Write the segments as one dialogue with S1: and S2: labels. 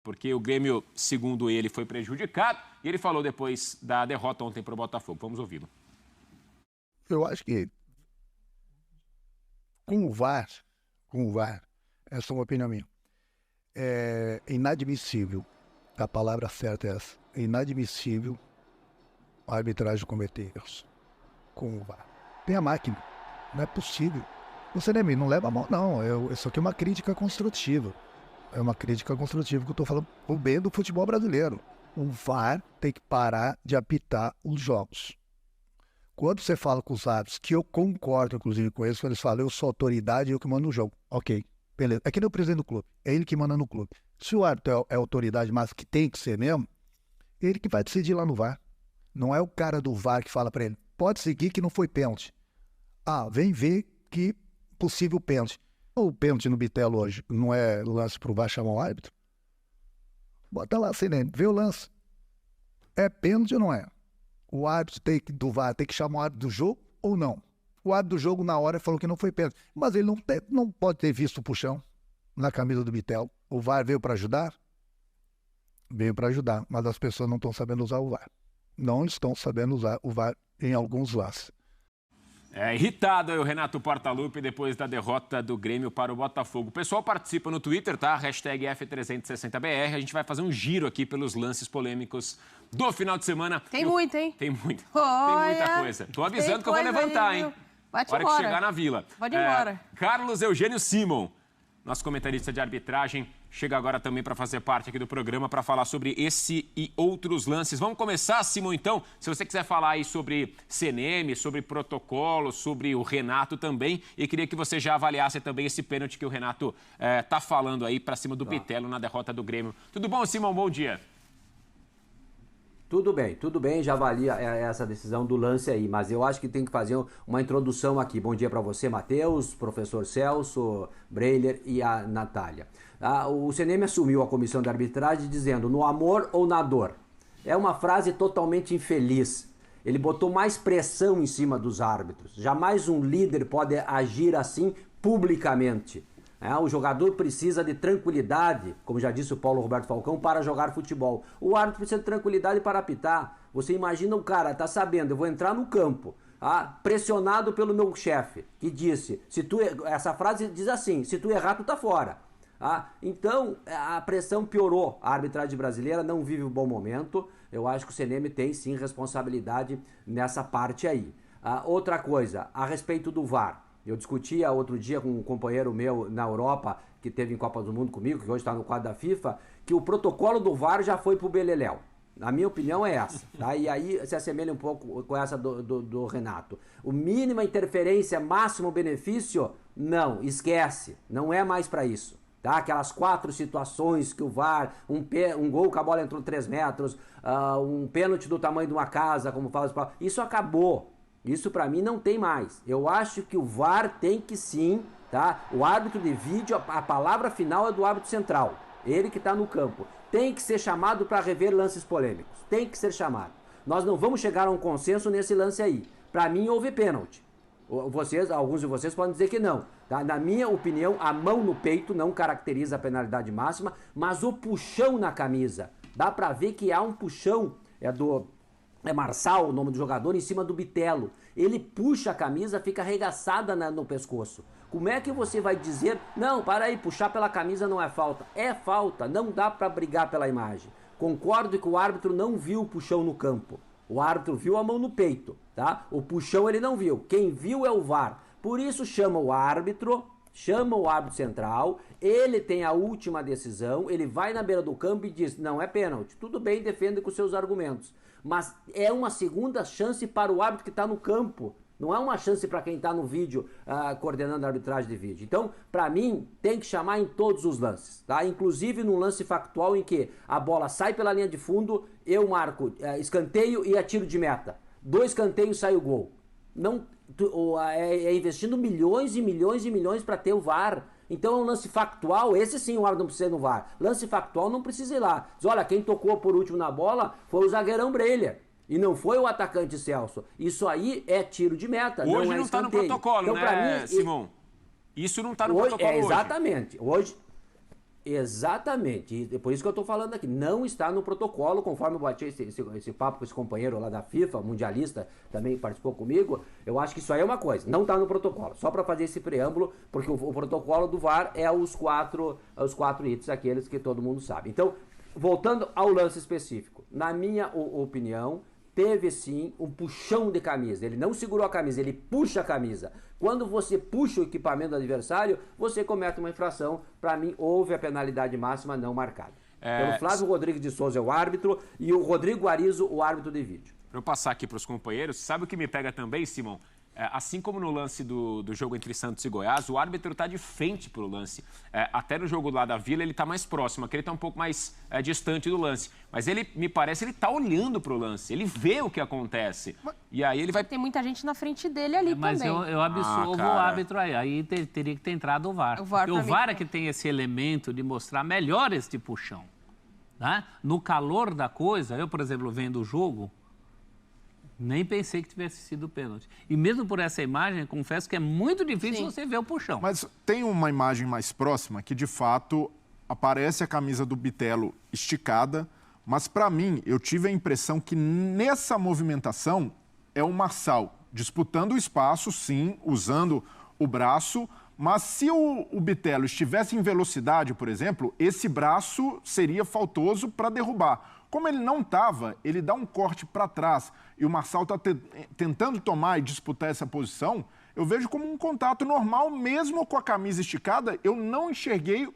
S1: porque o Grêmio, segundo ele, foi prejudicado. E ele falou depois da derrota ontem para o Botafogo. Vamos ouvi-lo.
S2: Eu acho que com o VAR, essa é uma opinião minha, é inadmissível, a palavra certa é essa, é inadmissível a arbitragem cometer erros com o VAR. Tem a máquina, não é possível. Você não leva a mão, não. Isso aqui é uma crítica construtiva. É uma crítica construtiva que eu estou falando o bem do futebol brasileiro. O VAR tem que parar de apitar os jogos. Quando você fala com os árbitros, que eu concordo, inclusive, com eles, quando eles falam, eu sou autoridade e eu que mando no jogo. Ok, beleza. É que nem o presidente do clube. É ele que manda no clube. Se o árbitro é autoridade, mas que tem que ser mesmo, ele que vai decidir lá no VAR. Não é o cara do VAR que fala para ele, pode seguir que não foi pênalti. Ah, vem ver que possível pênalti. O pênalti no Bitelo hoje não é lance pro VAR chamar o árbitro? Bota lá, CNN, vê o lance. É pênalti ou não é? O árbitro do VAR tem que chamar o árbitro do jogo ou não? O árbitro do jogo na hora falou que não foi pênalti, mas ele não pode ter visto o puxão na camisa do Bitelo. O VAR veio para ajudar? Veio para ajudar, mas as pessoas não estão sabendo usar o VAR. Não estão sabendo usar o VAR em alguns lances.
S1: Irritado aí o Renato Portaluppi depois da derrota do Grêmio para o Botafogo. O pessoal participa no Twitter, tá? Hashtag F360BR. A gente vai fazer um giro aqui pelos lances polêmicos do final de semana.
S3: Tem muito, hein?
S1: Tem muito.
S3: Olha,
S1: tem muita coisa. Tô avisando que eu vou levantar, hein?
S3: Vai-te
S1: hora
S3: embora.
S1: que chegar na Vila.
S3: Pode ir embora.
S1: Carlos Eugênio Simon, nosso comentarista de arbitragem, chega agora também para fazer parte aqui do programa para falar sobre esse e outros lances. Vamos começar, Simon, então. Se você quiser falar aí sobre CNM, sobre protocolo, sobre o Renato também. E queria que você já avaliasse também esse pênalti que o Renato tá falando aí para cima do Bitelo na derrota do Grêmio. Tudo bom, Simon? Bom dia.
S4: Tudo bem, já avalia essa decisão do lance aí, mas eu acho que tem que fazer uma introdução aqui. Bom dia para você, Matheus, professor Celso, Breiler e a Natália. O CNM assumiu a comissão de arbitragem dizendo no amor ou na dor. É uma frase totalmente infeliz. Ele botou mais pressão em cima dos árbitros. Jamais um líder pode agir assim publicamente. O jogador precisa de tranquilidade, como já disse o Paulo Roberto Falcão, para jogar futebol. O árbitro precisa de tranquilidade para apitar. Você imagina o cara, tá sabendo, eu vou entrar no campo, pressionado pelo meu chefe, que disse, essa frase diz assim, se tu errar, tu tá fora. Então, a pressão piorou. A arbitragem brasileira não vive um bom momento. Eu acho que o CNM tem sim responsabilidade nessa parte aí. Outra coisa, a respeito do VAR. Eu discutia outro dia com um companheiro meu na Europa, que teve em Copa do Mundo comigo, que hoje está no quadro da FIFA, que o protocolo do VAR já foi pro beleléu. A minha opinião é essa, tá? E aí se assemelha um pouco com essa do Renato. O mínima interferência, máximo benefício, não, esquece, não é mais para isso. Tá? Aquelas 4 situações que o VAR, um gol que a bola entrou 3 metros, um pênalti do tamanho de uma casa, como fala os Paulo, isso acabou. Isso para mim não tem mais. Eu acho que o VAR tem que sim, tá? O árbitro de vídeo, a palavra final é do árbitro central. Ele que está no campo. Tem que ser chamado para rever lances polêmicos. Tem que ser chamado. Nós não vamos chegar a um consenso nesse lance aí. Para mim houve pênalti. Alguns de vocês podem dizer que não. Tá? Na minha opinião, a mão no peito não caracteriza a penalidade máxima, mas o puxão na camisa. Dá para ver que há um puxão, é Marçal, o nome do jogador, em cima do Bitelo. Ele puxa a camisa, fica arregaçada no pescoço. Como é que você vai dizer, não, para aí, puxar pela camisa não é falta? É falta, não dá para brigar pela imagem. Concordo que o árbitro não viu o puxão no campo. O árbitro viu a mão no peito, tá? O puxão ele não viu. Quem viu é o VAR. Por isso chama o árbitro central, ele tem a última decisão, ele vai na beira do campo e diz, não é pênalti. Tudo bem, defende com seus argumentos. Mas é uma segunda chance para o árbitro que está no campo. Não é uma chance para quem está no vídeo, coordenando a arbitragem de vídeo. Então, para mim, tem que chamar em todos os lances, tá? Inclusive num lance factual em que a bola sai pela linha de fundo, eu marco escanteio e atiro de meta. 2 escanteios, sai o gol. Não, investindo milhões e milhões e milhões para ter o VAR. Então é um lance factual, esse sim o árbitro não precisa ir no VAR. Lance factual não precisa ir lá. Diz, olha, quem tocou por último na bola foi o zagueirão Breiler. E não foi o atacante Celso. Isso aí é tiro de meta.
S1: Hoje
S4: não
S1: está no protocolo, então, né, Simon? Isso não está no protocolo hoje.
S4: Exatamente. Hoje, Exatamente, e por isso que eu estou falando aqui, não está no protocolo, conforme eu bati esse papo com esse companheiro lá da FIFA, mundialista, também participou comigo, eu acho que isso aí é uma coisa, não está no protocolo, só para fazer esse preâmbulo, porque o protocolo do VAR é os quatro hits, aqueles que todo mundo sabe. Então, voltando ao lance específico, na minha opinião, teve sim um puxão de camisa. Ele não segurou a camisa, ele puxa a camisa. Quando você puxa o equipamento do adversário, você comete uma infração. Para mim, houve a penalidade máxima não marcada. Pelo Flávio Rodrigues de Souza, o árbitro, e o Rodrigo Arizo, o árbitro de vídeo.
S1: Para eu passar aqui para os companheiros, sabe o que me pega também, Simon? Assim como no lance do jogo entre Santos e Goiás, o árbitro está de frente para o lance. Até no jogo lá da Vila ele está mais próximo, aqui ele está um pouco mais distante do lance. Mas ele, me parece, ele está olhando para o lance, ele vê o que acontece. E aí ele vai...
S3: Tem muita gente na frente dele ali
S5: mas
S3: também.
S5: Mas eu absolvo o árbitro aí teria que ter entrado o VAR. Porque o VAR é que tem esse elemento de mostrar melhor este puxão. Né? No calor da coisa, eu, por exemplo, vendo o jogo... Nem pensei que tivesse sido pênalti. E mesmo por essa imagem, confesso que é muito difícil você ver o puxão.
S6: Mas tem uma imagem mais próxima que, de fato, aparece a camisa do Bitelo esticada, mas, para mim, eu tive a impressão que nessa movimentação é o Marçal disputando o espaço, sim, usando o braço, mas se o Bitelo estivesse em velocidade, por exemplo, esse braço seria faltoso para derrubar. Como ele não estava, ele dá um corte para trás e o Marçal está tentando tomar e disputar essa posição, eu vejo como um contato normal, mesmo com a camisa esticada, eu não enxerguei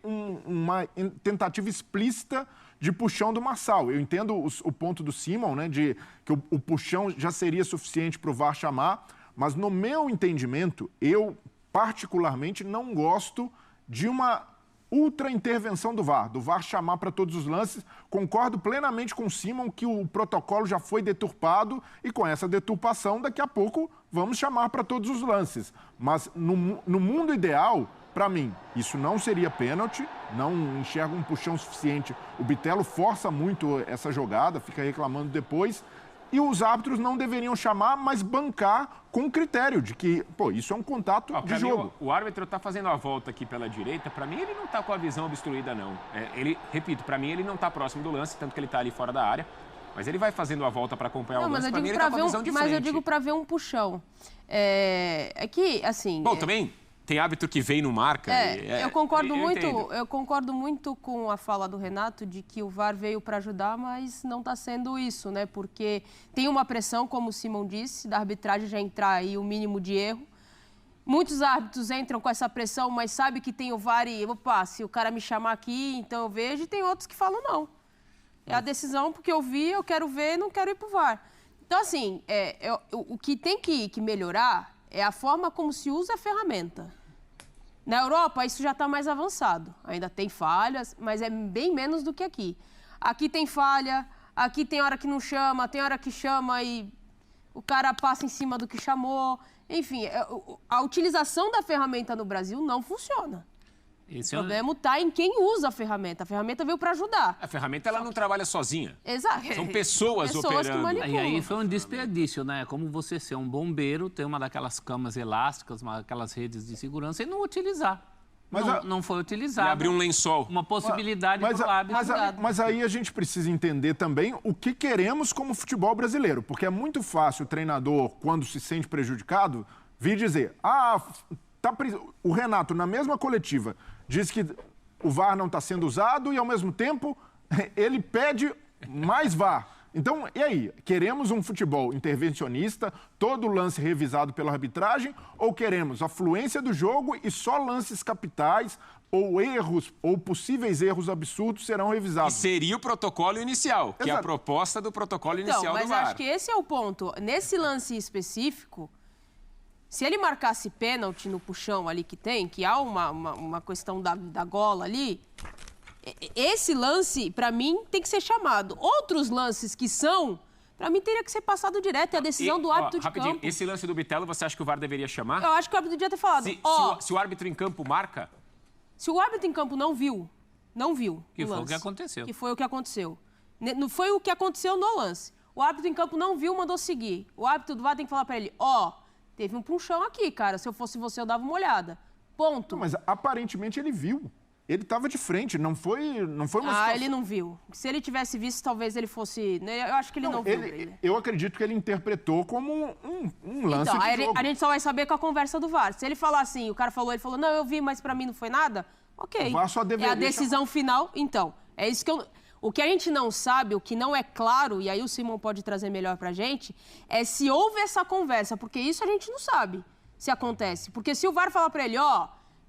S6: uma tentativa explícita de puxão do Marçal. Eu entendo o ponto do Simon, né, de que o puxão já seria suficiente para o VAR chamar, mas no meu entendimento, eu particularmente não gosto de uma ultra intervenção do VAR chamar para todos os lances. Concordo plenamente com o Simon que o protocolo já foi deturpado e com essa deturpação, daqui a pouco vamos chamar para todos os lances. Mas no mundo ideal, para mim, isso não seria pênalti, não enxergo um puxão suficiente. O Bitelo força muito essa jogada, fica reclamando depois. E os árbitros não deveriam chamar, mas bancar com critério de que, isso é um contato de jogo.
S1: Mim, o árbitro está fazendo a volta aqui pela direita, para mim ele não está com a visão obstruída, não. Repito, para mim ele não está próximo do lance, tanto que ele está ali fora da área. Mas ele vai fazendo a volta para acompanhar o lance, para mim ele está com a visão de frente.
S3: Mas eu digo para ver um puxão. É que, assim...
S1: Bom, também... Tem árbitro que vem e não marca.
S3: Eu concordo muito com a fala do Renato de que o VAR veio para ajudar, mas não está sendo isso, né? Porque tem uma pressão, como o Simon disse, da arbitragem já entrar aí o mínimo de erro. Muitos árbitros entram com essa pressão, mas sabe que tem o VAR e, se o cara me chamar aqui, então eu vejo, e tem outros que falam não. É a decisão, porque eu vi, eu quero ver, não quero ir para o VAR. Então, assim, o que tem que melhorar é a forma como se usa a ferramenta. Na Europa, isso já está mais avançado. Ainda tem falhas, mas é bem menos do que aqui. Aqui tem falha, aqui tem hora que não chama, tem hora que chama e o cara passa em cima do que chamou. Enfim, a utilização da ferramenta no Brasil não funciona. O problema está em quem usa a ferramenta. A ferramenta veio para ajudar.
S1: A ferramenta ela não trabalha sozinha.
S3: Exato.
S1: São pessoas operando.
S5: E aí foi um desperdício, né? Como você ser um bombeiro, ter uma daquelas camas elásticas, aquelas redes de segurança e não utilizar. Mas não foi utilizado.
S1: E abrir um lençol.
S5: Uma possibilidade para o árbitro.
S6: Mas aí a gente precisa entender também o que queremos como futebol brasileiro. Porque é muito fácil o treinador, quando se sente prejudicado, vir dizer... O Renato, na mesma coletiva, diz que o VAR não está sendo usado e, ao mesmo tempo, ele pede mais VAR. Então, e aí? Queremos um futebol intervencionista, todo lance revisado pela arbitragem, ou queremos a fluência do jogo e só lances capitais ou erros, ou possíveis erros absurdos serão revisados?
S1: E seria o protocolo inicial, que é a proposta do protocolo inicial do VAR.
S3: Mas acho que esse é o ponto. Nesse lance específico... Se ele marcasse pênalti no puxão ali que há uma questão da gola ali, esse lance, para mim, tem que ser chamado. Outros lances que são, para mim, teria que ser passado direto. É a decisão do árbitro de campo.
S1: Esse lance do Bitelo, você acha que o VAR deveria chamar?
S3: Eu acho que o árbitro devia ter falado.
S1: Se o árbitro em campo marca?
S3: Se o árbitro em campo não viu
S5: que foi o que aconteceu.
S3: Que foi o que aconteceu. Não foi o que aconteceu no lance. O árbitro em campo não viu, mandou seguir. O árbitro do VAR tem que falar para ele, teve um puxão aqui, cara. Se eu fosse você, eu dava uma olhada. Ponto.
S6: Não, mas aparentemente ele viu. Ele estava de frente, não foi uma situação...
S3: ele não viu. Se ele tivesse visto, talvez ele fosse... Eu acho que ele não viu.
S6: Eu acredito que ele interpretou como um lance de jogo.
S3: A gente só vai saber com a conversa do VAR. Se ele falar assim, o cara falou, ele falou, não, eu vi, mas pra mim não foi nada, ok.
S6: O VAR só deveria
S3: é a decisão final, então. É isso que eu... O que a gente não sabe, o que não é claro, e aí o Simon pode trazer melhor pra gente, é se houve essa conversa, porque isso a gente não sabe se acontece. Porque se o VAR falar pra ele,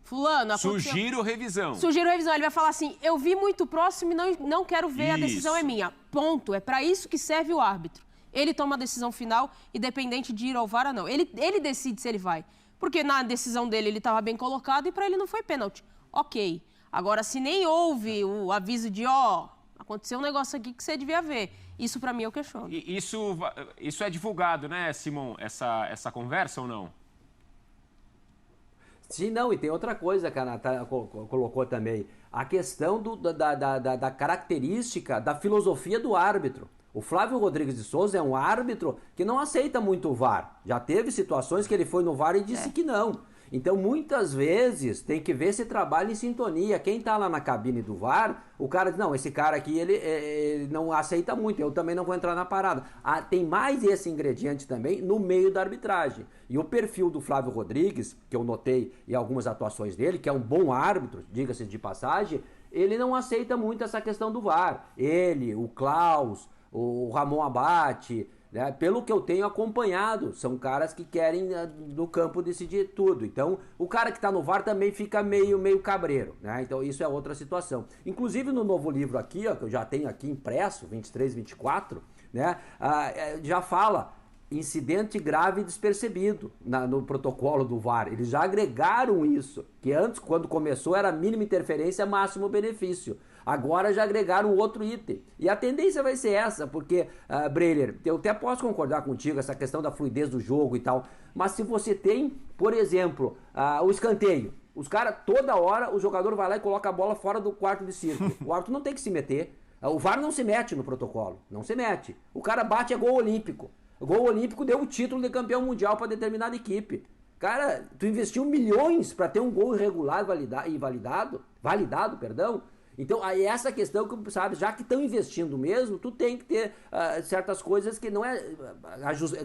S3: fulano, aconteceu...
S1: Sugiro revisão.
S3: Ele vai falar assim, eu vi muito próximo e não quero ver, a decisão é minha. Ponto. É para isso que serve o árbitro. Ele toma a decisão final, independente de ir ao VAR ou não. Ele decide se ele vai. Porque na decisão dele ele estava bem colocado e para ele não foi pênalti. Ok. Agora, se nem houve o aviso de, aconteceu um negócio aqui que você devia ver. Isso para mim eu questiono.
S1: E isso é divulgado, né, Simon, essa conversa ou não?
S4: Sim, não, e tem outra coisa que a Natália colocou também, a questão da característica, da filosofia do árbitro. O Flávio Rodrigues de Souza é um árbitro que não aceita muito o VAR. Já teve situações que ele foi no VAR e disse que não. Então, muitas vezes, tem que ver se trabalha em sintonia. Quem está lá na cabine do VAR, o cara diz, não, esse cara aqui, ele não aceita muito, eu também não vou entrar na parada. Tem mais esse ingrediente também no meio da arbitragem. E o perfil do Flávio Rodrigues, que eu notei em algumas atuações dele, que é um bom árbitro, diga-se de passagem, ele não aceita muito essa questão do VAR. Ele, o Klaus, o Ramon Abate... né? Pelo que eu tenho acompanhado, são caras que querem no campo decidir tudo. Então, o cara que está no VAR também fica meio cabreiro, né? Então, isso é outra situação. Inclusive, no novo livro aqui, que eu já tenho aqui impresso, 23, 24, né? Já fala incidente grave despercebido no protocolo do VAR. Eles já agregaram isso, que antes, quando começou, era mínima interferência, máximo benefício. Agora já agregaram outro item. E a tendência vai ser essa, porque, Breyer, eu até posso concordar contigo, essa questão da fluidez do jogo e tal, mas se você tem, por exemplo, o escanteio, os caras, toda hora, o jogador vai lá e coloca a bola fora do quarto de círculo. O árbitro não tem que se meter. O VAR não se mete no protocolo, não se mete. O cara bate, é gol olímpico. O gol olímpico deu o título de campeão mundial para determinada equipe. Cara, tu investiu milhões para ter um gol irregular validado, perdão. Então, aí essa questão que, sabe, já que estão investindo mesmo, tu tem que ter certas coisas que não é...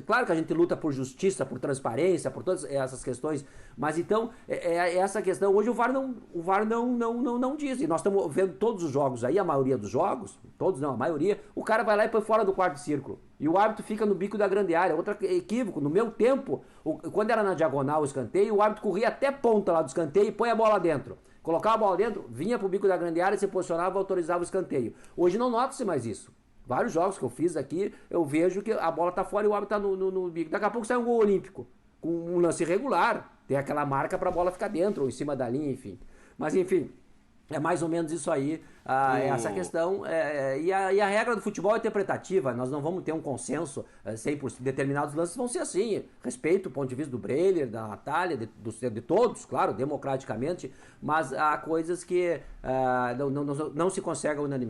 S4: Claro que a gente luta por justiça, por transparência, por todas essas questões, mas então, essa questão, hoje o VAR não diz, e nós estamos vendo todos os jogos aí, a maioria dos jogos, todos não, a maioria, o cara vai lá e põe fora do quarto de círculo, e o árbitro fica no bico da grande área, outro equívoco, no meu tempo, quando era na diagonal o escanteio, o árbitro corria até ponta lá do escanteio e põe a bola dentro. Colocava a bola dentro, vinha pro bico da grande área, se posicionava, autorizava o escanteio. Hoje não nota-se mais isso. Vários jogos que eu fiz aqui, eu vejo que a bola tá fora e o árbitro tá no bico. Daqui a pouco sai um gol olímpico, com um lance irregular. Tem aquela marca pra bola ficar dentro, ou em cima da linha, enfim. Mas enfim, é mais ou menos isso aí, essa questão. E a regra do futebol é interpretativa, nós não vamos ter um consenso 100%. Determinados lances vão ser assim. Respeito o ponto de vista do Breyer, da Natália, de todos, claro, democraticamente, mas há coisas que não se conseguem unanimidade.